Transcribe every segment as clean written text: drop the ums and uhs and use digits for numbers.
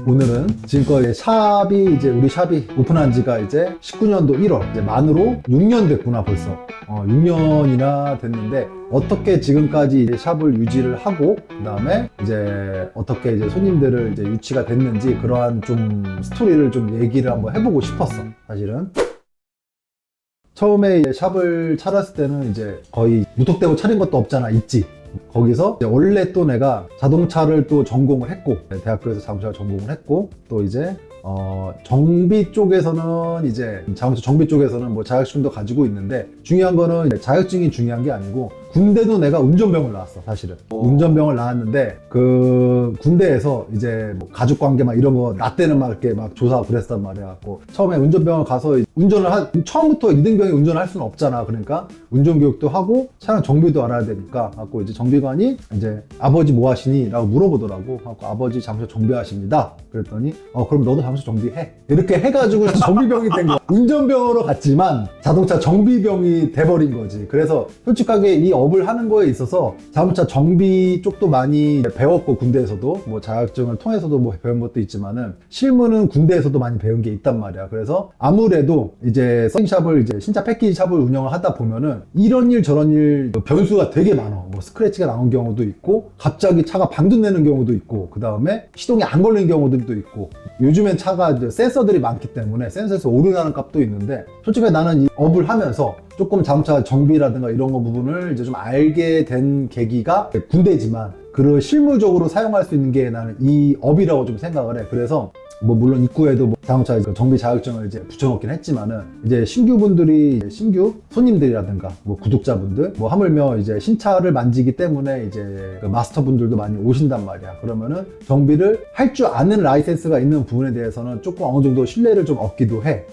오늘은 지금껏 샵이 이제 우리 샵이 오픈한 지가 이제 19년도 1월 이제 만으로 6년 됐구나 벌써. 6년이나 됐는데 어떻게 지금까지 이제 샵을 유지를 하고 그 다음에 이제 어떻게 이제 손님들을 이제 유치가 됐는지 그러한 좀 스토리를 좀 얘기를 한번 해보고 싶었어 사실은. 처음에 이제 샵을 차렸을 때는 이제 거의 무턱대고 차린 것도 없잖아, 있지. 거기서 이제 원래 또 내가 자동차를 또 전공을 했고, 대학교에서 자동차 전공을 했고, 또 이제 정비 쪽에서는 이제 자동차 정비 쪽에서는 뭐 자격증도 가지고 있는데, 중요한 거는 이제 자격증이 중요한 게 아니고 군대도 내가 운전병을 나왔어 사실은. 운전병을 나왔는데 그 군대에서 이제 뭐 가족관계 막 이런 거 나 때는 막 이렇게 막 조사하고 그랬단 말이야. 갖고 처음에 운전병을 가서 처음부터 2등병이 운전을 할 수는 없잖아. 그러니까 운전교육도 하고 차량 정비도 알아야 되니까 갖고 이제 정비관이 이제 아버지 뭐 하시니? 라고 물어보더라고. 갖고 아버지 자동차 정비하십니다. 그랬더니 그럼 너도 자동차 정비해. 이렇게 해가지고 정비병이 된 거야. 운전병으로 갔지만 자동차 정비병이 돼버린 거지. 그래서 솔직하게 이 업을 하는 거에 있어서 자동차 정비 쪽도 많이 배웠고, 군대에서도 뭐 자격증을 통해서도 뭐 배운 것도 있지만은 실무는 군대에서도 많이 배운 게 있단 말이야. 그래서 아무래도 이제 서빙샵을 이제 신차 패키지 샵을 운영을 하다 보면은 이런 일 저런 일 변수가 되게 많아. 뭐 스크래치가 나온 경우도 있고, 갑자기 차가 방전되는 경우도 있고, 그 다음에 시동이 안 걸리는 경우들도 있고, 요즘엔 차가 이제 센서들이 많기 때문에 센서에서 오류나는 값도 있는데, 솔직히 나는 이 업을 하면서 조금 자동차 정비라든가 이런 거 부분을 이제 좀 알게 된 계기가 군대지만, 그걸 실무적으로 사용할 수 있는 게 나는 이 업이라고 좀 생각을 해. 그래서 뭐 물론 입구에도 뭐 자동차 정비 자격증을 이제 붙여놓긴 했지만은, 이제 신규 손님들이라든가 뭐 구독자분들, 뭐 하물며 이제 신차를 만지기 때문에 이제 그 마스터분들도 많이 오신단 말이야. 그러면은 정비를 할 줄 아는 라이센스가 있는 부분에 대해서는 조금 어느 정도 신뢰를 좀 얻기도 해.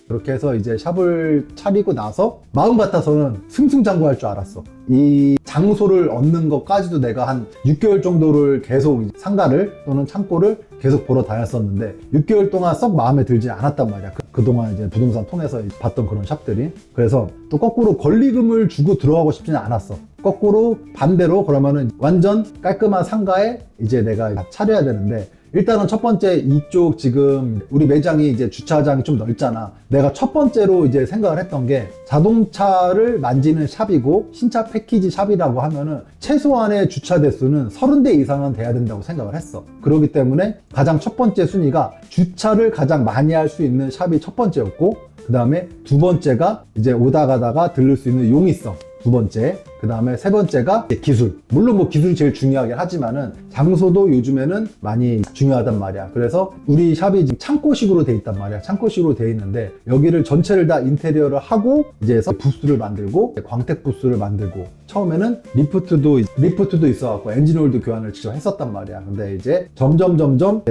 그렇게 해서 이제 샵을 차리고 나서 마음 같아서는 승승장구할 줄 알았어. 이 장소를 얻는 것까지도 내가 한 6개월 정도를 계속 상가를 또는 창고를 계속 보러 다녔었는데 6개월 동안 썩 마음에 들지 않았단 말이야. 그동안 이제 부동산 통해서 봤던 그런 샵들이. 그래서 또 거꾸로 권리금을 주고 들어가고 싶지는 않았어. 거꾸로 반대로 그러면은 완전 깔끔한 상가에 이제 내가 차려야 되는데, 일단은 첫 번째 이쪽 지금 우리 매장이 이제 주차장이 좀 넓잖아. 내가 첫 번째로 이제 생각을 했던 게 자동차를 만지는 샵이고 신차 패키지 샵이라고 하면은 최소한의 주차 대수는 30대 이상은 돼야 된다고 생각을 했어. 그렇기 때문에 가장 첫 번째 순위가 주차를 가장 많이 할 수 있는 샵이 첫 번째였고, 그 다음에 두 번째가 이제 오다 가다가 들를 수 있는 용이성, 두 번째, 그 다음에 세 번째가 기술. 물론 뭐 기술이 제일 중요하긴 하지만은 장소도 요즘에는 많이 중요하단 말이야. 그래서 우리 샵이 지금 창고식으로 돼 있단 말이야. 창고식으로 돼 있는데 여기를 전체를 다 인테리어를 하고 이제 부스를 만들고 광택 부스를 만들고, 처음에는 리프트도 있어갖고 엔진오일도 교환을 직접 했었단 말이야. 근데 이제 점점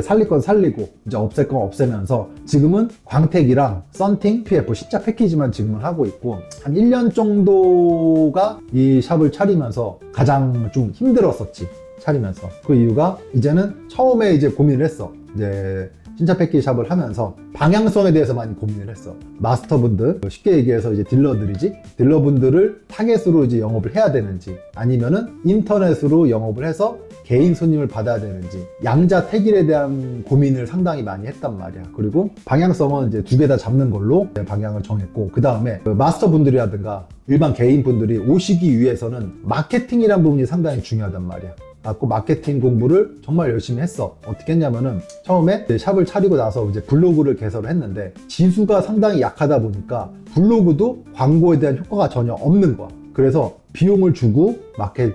살릴 건 살리고 이제 없앨 건 없애면서 지금은 광택이랑 썬팅, PF 신차 패키지만 지금은 하고 있고, 한 1년 정도가 이 샵을 차리면서 가장 좀 힘들었었지. 차리면서. 그 이유가 이제는 처음에 이제 고민을 했어. 이제 신차 패키지 샵을 하면서 방향성에 대해서 많이 고민을 했어. 마스터분들, 쉽게 얘기해서 이제 딜러분들을 타겟으로 이제 영업을 해야 되는지, 아니면은 인터넷으로 영업을 해서 개인 손님을 받아야 되는지, 양자택일에 대한 고민을 상당히 많이 했단 말이야. 그리고 방향성은 이제 두 개 다 잡는 걸로 방향을 정했고, 그 다음에 마스터분들이라든가 일반 개인분들이 오시기 위해서는 마케팅이라는 부분이 상당히 중요하단 말이야. 갖고 마케팅 공부를 정말 열심히 했어. 어떻게 했냐면은 처음에 샵을 차리고 나서 이제 블로그를 개설을 했는데 지수가 상당히 약하다 보니까 블로그도 광고에 대한 효과가 전혀 없는 거야. 그래서 비용을 주고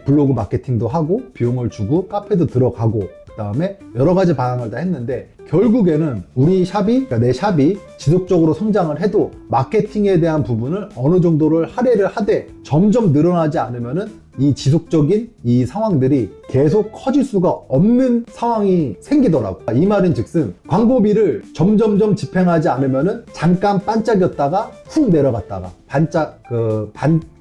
블로그 마케팅도 하고 비용을 주고 카페도 들어가고 그 다음에 여러 가지 방향을 다 했는데, 결국에는 우리 샵이, 그러니까 내 샵이 지속적으로 성장을 해도 마케팅에 대한 부분을 어느 정도를 할애를 하되 점점 늘어나지 않으면은 이 지속적인 이 상황들이 계속 커질 수가 없는 상황이 생기더라고. 이 말인 즉슨 광고비를 점점점 집행하지 않으면은 잠깐 반짝였다가 훅 내려갔다가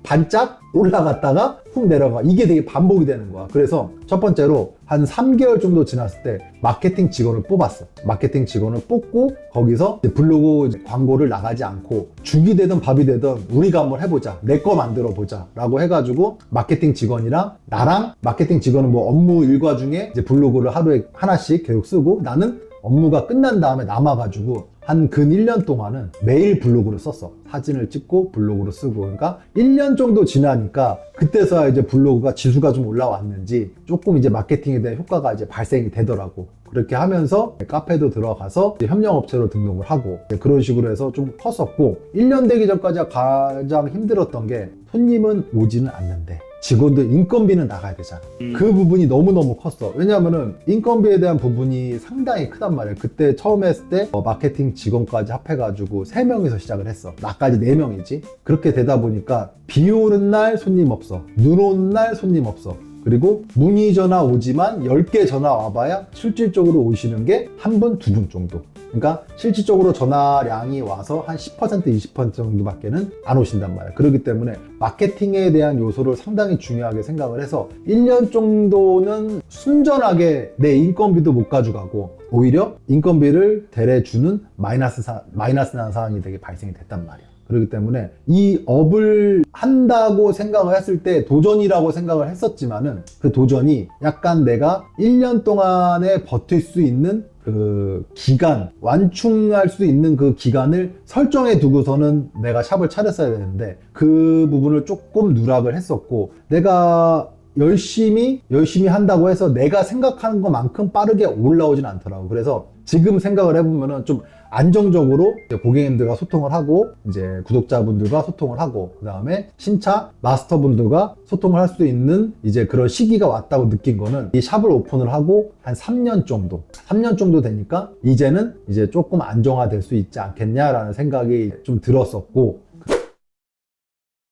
반짝 올라갔다가 훅 내려가. 이게 되게 반복이 되는 거야. 그래서 첫 번째로 한 3개월 정도 지났을 때 마케팅 직원을 뽑았어. 마케팅 직원을 뽑고 거기서 이제 블로그 이제 광고를 나가지 않고 죽이 되든 밥이 되든 우리가 한번 해보자. 내 거 만들어 보자. 라고 해가지고 마케팅 직원이랑 나랑 마케팅 직원은 뭐 업무 일과 중에 이제 블로그를 하루에 하나씩 계속 쓰고 나는 업무가 끝난 다음에 남아가지고 한 근 1년 동안은 매일 블로그를 썼어. 사진을 찍고 블로그로 쓰고. 그러니까 1년 정도 지나니까 그때서야 이제 블로그가 지수가 좀 올라왔는지 조금 이제 마케팅에 대한 효과가 이제 발생이 되더라고. 그렇게 하면서 카페도 들어가서 협력업체로 등록을 하고 그런 식으로 해서 좀 컸었고 1년 되기 전까지 가장 힘들었던 게 손님은 오지는 않는데 직원들 인건비는 나가야 되잖아. 그 부분이 너무너무 컸어. 왜냐면은 인건비에 대한 부분이 상당히 크단 말이야. 그때 처음 했을 때 마케팅 직원까지 합해가지고 3명이서 시작을 했어. 나까지 4명이지. 그렇게 되다 보니까 비 오는 날 손님 없어. 눈 오는 날 손님 없어. 그리고 문의 전화 오지만 10개 전화 와봐야 실질적으로 오시는 게 한 분, 두 분 정도. 그러니까 실질적으로 전화량이 와서 한 10%, 20% 정도밖에는 안 오신단 말이야. 그렇기 때문에 마케팅에 대한 요소를 상당히 중요하게 생각을 해서 1년 정도는 순전하게 내 인건비도 못 가져가고 오히려 인건비를 대래주는 마이너스 나는 상황이 되게 발생이 됐단 말이야. 그렇기 때문에 이 업을 한다고 생각을 했을 때 도전이라고 생각을 했었지만은 그 도전이 약간 내가 1년 동안에 버틸 수 있는 그 기간, 완충할 수 있는 그 기간을 설정해 두고서는 내가 샵을 차렸어야 되는데 그 부분을 조금 누락을 했었고 내가 열심히 한다고 해서 내가 생각하는 것만큼 빠르게 올라오진 않더라고. 그래서 지금 생각을 해보면은 좀 안정적으로 고객님들과 소통을 하고 이제 구독자분들과 소통을 하고 그 다음에 신차 마스터분들과 소통을 할 수 있는 이제 그런 시기가 왔다고 느낀 거는 이 샵을 오픈을 하고 한 3년 정도 되니까 이제는 이제 조금 안정화될 수 있지 않겠냐라는 생각이 좀 들었었고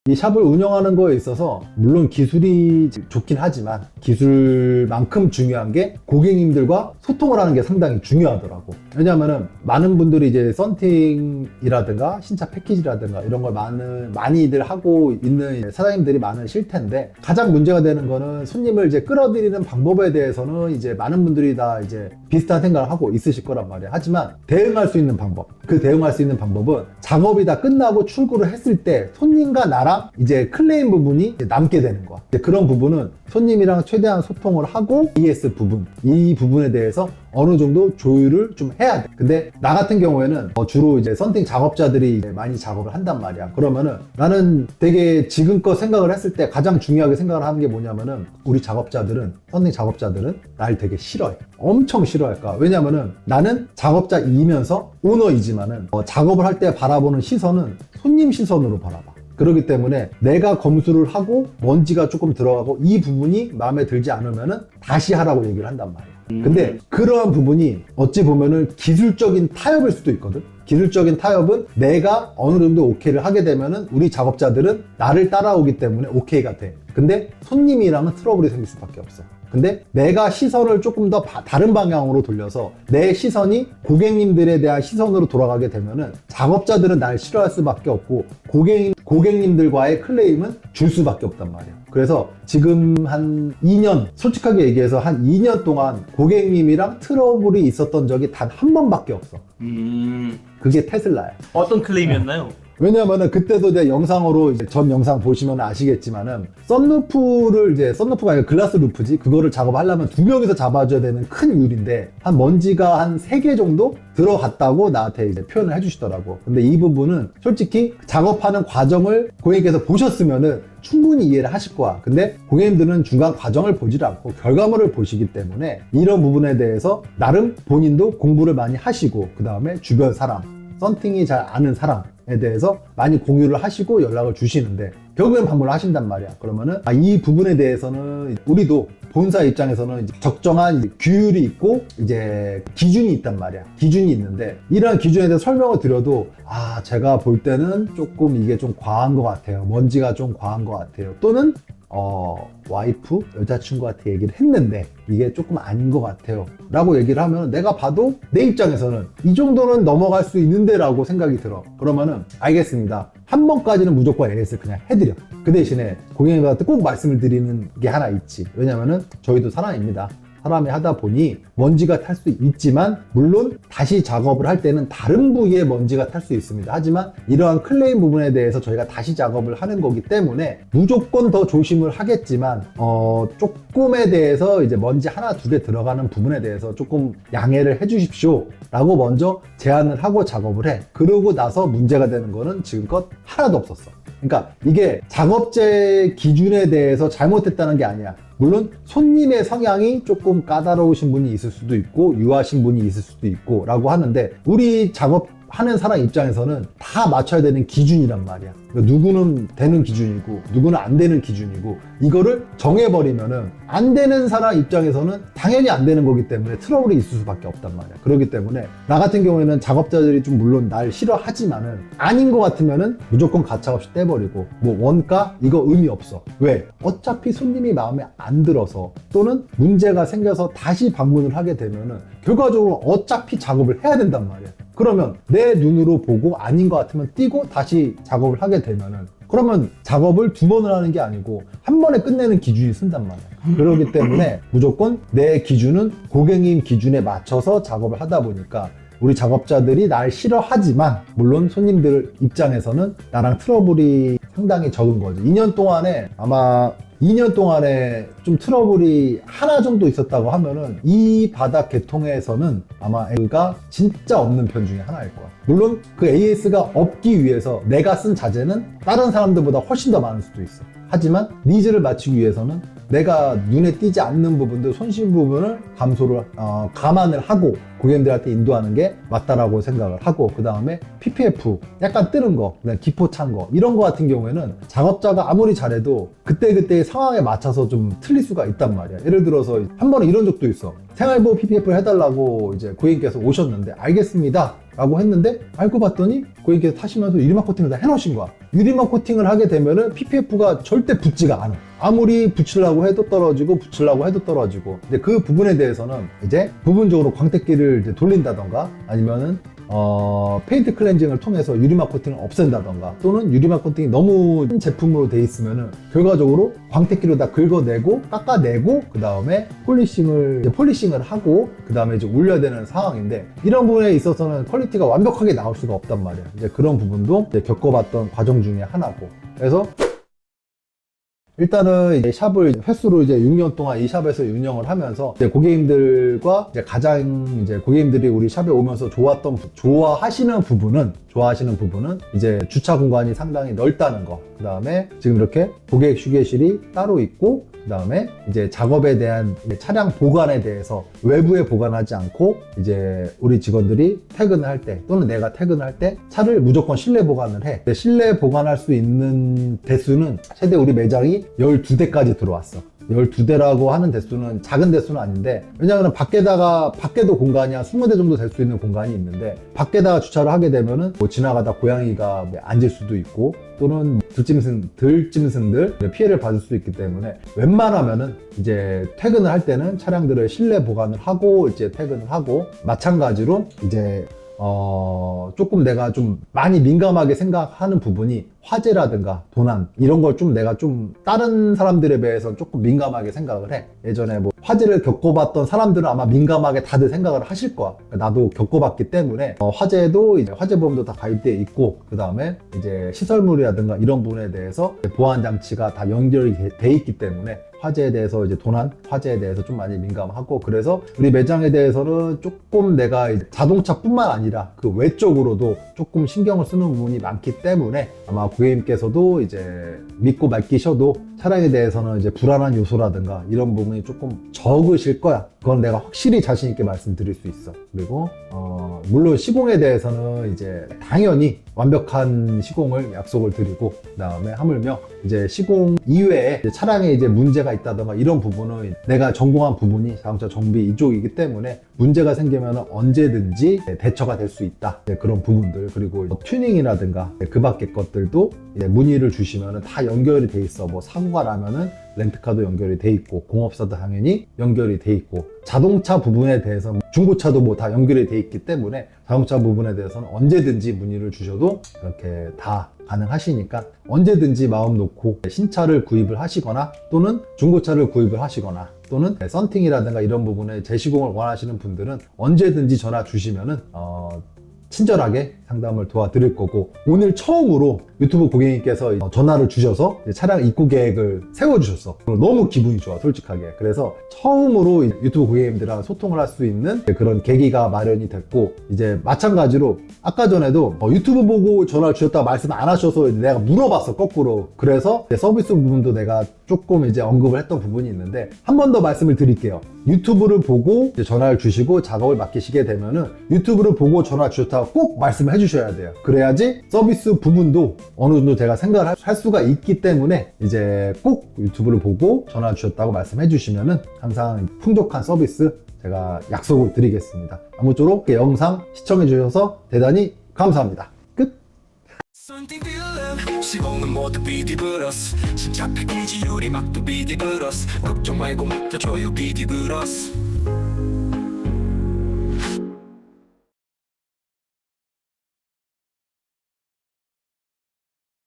이 샵을 운영하는 거에 있어서 물론 기술이 좋긴 하지만 기술만큼 중요한 게 고객님들과 소통을 하는 게 상당히 중요하더라고. 왜냐하면은 많은 분들이 이제 썬팅이라든가 신차 패키지라든가 이런 걸 많이들 하고 있는 사장님들이 많으실 텐데 가장 문제가 되는 거는 손님을 이제 끌어들이는 방법에 대해서는 이제 많은 분들이 다 이제 비슷한 생각을 하고 있으실 거란 말이야. 하지만 대응할 수 있는 방법, 그 대응할 수 있는 방법은 작업이 다 끝나고 출고를 했을 때 손님과 나랑 이제 클레임 부분이 남게 되는 거야. 그런 부분은 손님이랑 최대한 소통을 하고 ES 부분, 이 부분에 대해서 어느 정도 조율을 좀 해야 돼. 근데 나 같은 경우에는 주로 이제 썬팅 작업자들이 이제 많이 작업을 한단 말이야. 그러면은 나는 되게 지금껏 생각을 했을 때 가장 중요하게 생각을 하는 게 뭐냐면은 우리 작업자들은, 썬팅 작업자들은 날 되게 싫어해. 엄청 싫어할까? 왜냐면은 나는 작업자이면서 오너이지만은 작업을 할 때 바라보는 시선은 손님 시선으로 바라봐. 그렇기 때문에 내가 검수를 하고 먼지가 조금 들어가고 이 부분이 마음에 들지 않으면은 다시 하라고 얘기를 한단 말이야. 근데 그러한 부분이 어찌 보면은 기술적인 타협일 수도 있거든. 기술적인 타협은 내가 어느 정도 오케이를 하게 되면은 우리 작업자들은 나를 따라오기 때문에 오케이가 돼. 근데 손님이랑은 트러블이 생길 수밖에 없어. 근데 내가 시선을 조금 더 다른 방향으로 돌려서 내 시선이 고객님들에 대한 시선으로 돌아가게 되면은 작업자들은 날 싫어할 수밖에 없고 고객님들과의 클레임은 줄 수밖에 없단 말이야. 그래서 지금 한 2년, 솔직하게 얘기해서 한 2년 동안 고객님이랑 트러블이 있었던 적이 단 한 번밖에 없어. 그게 테슬라야. 어떤 클레임이었나요? 왜냐면은 그때도 이제 영상으로 이제 전 영상 보시면 아시겠지만은 썬루프가 아니라 글라스 루프지, 그거를 작업하려면 2명이서 잡아줘야 되는 큰 율인데 한 먼지가 한 3개 정도 들어갔다고 나한테 이제 표현을 해주시더라고. 근데 이 부분은 솔직히 작업하는 과정을 고객님께서 보셨으면은 충분히 이해를 하실 거야. 근데 고객님들은 중간 과정을 보질 않고 결과물을 보시기 때문에 이런 부분에 대해서 나름 본인도 공부를 많이 하시고 그 다음에 주변 사람, 썬팅이 잘 아는 사람에 대해서 많이 공유를 하시고 연락을 주시는데 결국엔 방문을 하신단 말이야. 그러면은 이 부분에 대해서는 우리도 본사 입장에서는 이제 적정한 규율이 있고 이제 기준이 있단 말이야. 기준이 있는데 이러한 기준에 대해서 설명을 드려도 제가 볼 때는 조금 이게 좀 과한 것 같아요. 먼지가 좀 과한 것 같아요. 또는 와이프, 여자친구한테 얘기를 했는데 이게 조금 아닌 것 같아요 라고 얘기를 하면 내가 봐도 내 입장에서는 이 정도는 넘어갈 수 있는데 라고 생각이 들어. 그러면은 알겠습니다, 한 번까지는 무조건 AS를 그냥 해드려. 그 대신에 고객님한테 꼭 말씀을 드리는 게 하나 있지. 왜냐면은 저희도 사람입니다. 사람이 하다 보니 먼지가 탈 수 있지만, 물론 다시 작업을 할 때는 다른 부위에 먼지가 탈 수 있습니다. 하지만 이러한 클레임 부분에 대해서 저희가 다시 작업을 하는 거기 때문에 무조건 더 조심을 하겠지만, 조금에 대해서 이제 먼지 하나 두 개 들어가는 부분에 대해서 조금 양해를 해 주십시오 라고 먼저 제안을 하고 작업을 해. 그러고 나서 문제가 되는 거는 지금껏 하나도 없었어. 그러니까 이게 작업재 기준에 대해서 잘못했다는 게 아니야. 물론 손님의 성향이 조금 까다로우신 분이 있을 수도 있고 유하신 분이 있을 수도 있고 라고 하는데, 우리 작업하는 사람 입장에서는 다 맞춰야 되는 기준이란 말이야. 그러니까 누구는 되는 기준이고 누구는 안 되는 기준이고, 이거를 정해버리면은 안 되는 사람 입장에서는 당연히 안 되는 거기 때문에 트러블이 있을 수밖에 없단 말이야. 그렇기 때문에 나 같은 경우에는 작업자들이 좀 물론 날 싫어하지만은, 아닌 것 같으면은 무조건 가차없이 떼버리고, 뭐 원가 이거 의미 없어. 왜? 어차피 손님이 마음에 안 들어서 또는 문제가 생겨서 다시 방문을 하게 되면은 결과적으로 어차피 작업을 해야 된단 말이야. 그러면 내 눈으로 보고 아닌 것 같으면 띄고 다시 작업을 하게 되면은, 그러면 작업을 두 번을 하는 게 아니고 한 번에 끝내는 기준이 쓴단 말이야. 그렇기 때문에 무조건 내 기준은 고객님 기준에 맞춰서 작업을 하다 보니까 우리 작업자들이 날 싫어하지만, 물론 손님들 입장에서는 나랑 트러블이 상당히 적은 거지. 2년 동안에 아마 2년 동안에 좀 트러블이 하나 정도 있었다고 하면은 이 바닥 계통에서는 아마 A가 진짜 없는 편 중에 하나일 거야. 물론 그 AS가 없기 위해서 내가 쓴 자재는 다른 사람들보다 훨씬 더 많을 수도 있어. 하지만 니즈를 맞추기 위해서는 내가 눈에 띄지 않는 부분들, 손실 부분을 감안을 하고 고객님들한테 인도하는 게 맞다라고 생각을 하고, 그 다음에 PPF 약간 뜨는 거, 그다음에 기포 찬 거, 이런 거 같은 경우에는 작업자가 아무리 잘해도 그때그때의 상황에 맞춰서 좀 틀릴 수가 있단 말이야. 예를 들어서 한 번은 이런 적도 있어. 생활보호 PPF를 해달라고 이제 고객님께서 오셨는데 알겠습니다 라고 했는데, 알고 봤더니 고객님께서 타시면서 유리막 코팅을 다 해놓으신 거야. 유리막 코팅을 하게 되면은 PPF가 절대 붙지가 않아. 아무리 붙이려고 해도 떨어지고 붙이려고 해도 떨어지고. 근데 그 부분에 대해서는 이제 부분적으로 광택기를 이제 돌린다던가, 아니면은 페인트 클렌징을 통해서 유리막 코팅을 없앤다던가, 또는 유리막 코팅이 너무 큰 제품으로 돼 있으면은 결과적으로 광택기로 다 긁어내고 깎아내고 그 다음에 폴리싱을 하고 그 다음에 이제 올려야 되는 상황인데, 이런 부분에 있어서는 퀄리티가 완벽하게 나올 수가 없단 말이야. 이제 그런 부분도 이제 겪어봤던 과정 중에 하나고. 그래서 일단은 이제 샵을 횟수로 이제 6년 동안 이 샵에서 운영을 하면서 이제 고객님들과 이제 가장 이제 고객님들이 우리 샵에 오면서 좋아하시는 부분은 이제 주차 공간이 상당히 넓다는 거. 그 다음에 지금 이렇게 고객 휴게실이 따로 있고, 그 다음에 이제 작업에 대한 차량 보관에 대해서 외부에 보관하지 않고, 이제 우리 직원들이 퇴근을 할 때 또는 내가 퇴근을 할 때 차를 무조건 실내 보관을 해. 실내 보관할 수 있는 대수는 최대 우리 매장이 12대까지 들어왔어. 12대라고 하는 대수는 작은 대수는 아닌데, 왜냐하면 밖에도 공간이 한 20대 정도 될 수 있는 공간이 있는데, 밖에다가 주차를 하게 되면은 뭐 지나가다 고양이가 앉을 수도 있고, 또는 들짐승들 피해를 받을 수도 있기 때문에 웬만하면은 이제 퇴근을 할 때는 차량들을 실내 보관을 하고 이제 퇴근을 하고, 마찬가지로 이제 조금 내가 좀 많이 민감하게 생각하는 부분이 화재라든가 도난, 이런 걸 좀 내가 좀 다른 사람들에 비해서 조금 민감하게 생각을 해. 예전에 뭐 화재를 겪어봤던 사람들은 아마 민감하게 다들 생각을 하실 거야. 나도 겪어봤기 때문에 화재도 이제 화재보험도 다 가입되어 있고, 그 다음에 이제 시설물이라든가 이런 부분에 대해서 보안 장치가 다 연결이 돼 있기 때문에 화재에 대해서 이제 도난, 화재에 대해서 좀 많이 민감하고, 그래서 우리 매장에 대해서는 조금 내가 이제 자동차뿐만 아니라 그 외적으로도 조금 신경을 쓰는 부분이 많기 때문에 아마 고객님께서도 이제 믿고 맡기셔도 차량에 대해서는 이제 불안한 요소라든가 이런 부분이 조금 적으실 거야. 그건 내가 확실히 자신 있게 말씀드릴 수 있어. 그리고 물론 시공에 대해서는 이제 당연히 완벽한 시공을 약속을 드리고, 그 다음에 하물며 이제 시공 이외에 이제 차량에 이제 문제가 있다던가 이런 부분은 내가 전공한 부분이 자동차 정비 이쪽이기 때문에 문제가 생기면 언제든지 대처가 될 수 있다. 그런 부분들, 그리고 튜닝이라든가 그 밖의 것들도 이제 문의를 주시면 다 연결이 돼 있어. 뭐 사고가 나면은 렌트카도 연결이 돼 있고, 공업사도 당연히 연결이 돼 있고, 자동차 부분에 대해서 중고차도 뭐 다 연결이 돼 있기 때문에 자동차 부분에 대해서는 언제든지 문의를 주셔도 이렇게 다 가능하시니까 언제든지 마음 놓고 신차를 구입을 하시거나 또는 중고차를 구입을 하시거나 또는 썬팅이라든가 이런 부분에 재시공을 원하시는 분들은 언제든지 전화 주시면은 친절하게 상담을 도와드릴 거고, 오늘 처음으로 유튜브 고객님께서 전화를 주셔서 차량 입고 계획을 세워주셨어. 너무 기분이 좋아, 솔직하게. 그래서 처음으로 유튜브 고객님들이랑 소통을 할 수 있는 그런 계기가 마련이 됐고, 이제 마찬가지로 아까 전에도 유튜브 보고 전화를 주셨다고 말씀 안 하셔서 내가 물어봤어, 거꾸로. 그래서 서비스 부분도 내가 조금 이제 언급을 했던 부분이 있는데, 한 번 더 말씀을 드릴게요. 유튜브를 보고 전화를 주시고 작업을 맡기시게 되면은 유튜브를 보고 전화 주셨다고 꼭 말씀을 해주셔야 돼요. 그래야지 서비스 부분도 어느 정도 제가 생각을 할 수가 있기 때문에, 이제 꼭 유튜브를 보고 전화 주셨다고 말씀해 주시면은 항상 풍족한 서비스 제가 약속을 드리겠습니다. 아무쪼록 영상 시청해 주셔서 대단히 감사합니다. 끝! 시공은 모두 비디브러스 진짜 패키지 유리 막도 비디브러스 걱정 말고 맡겨줘요 비디브러스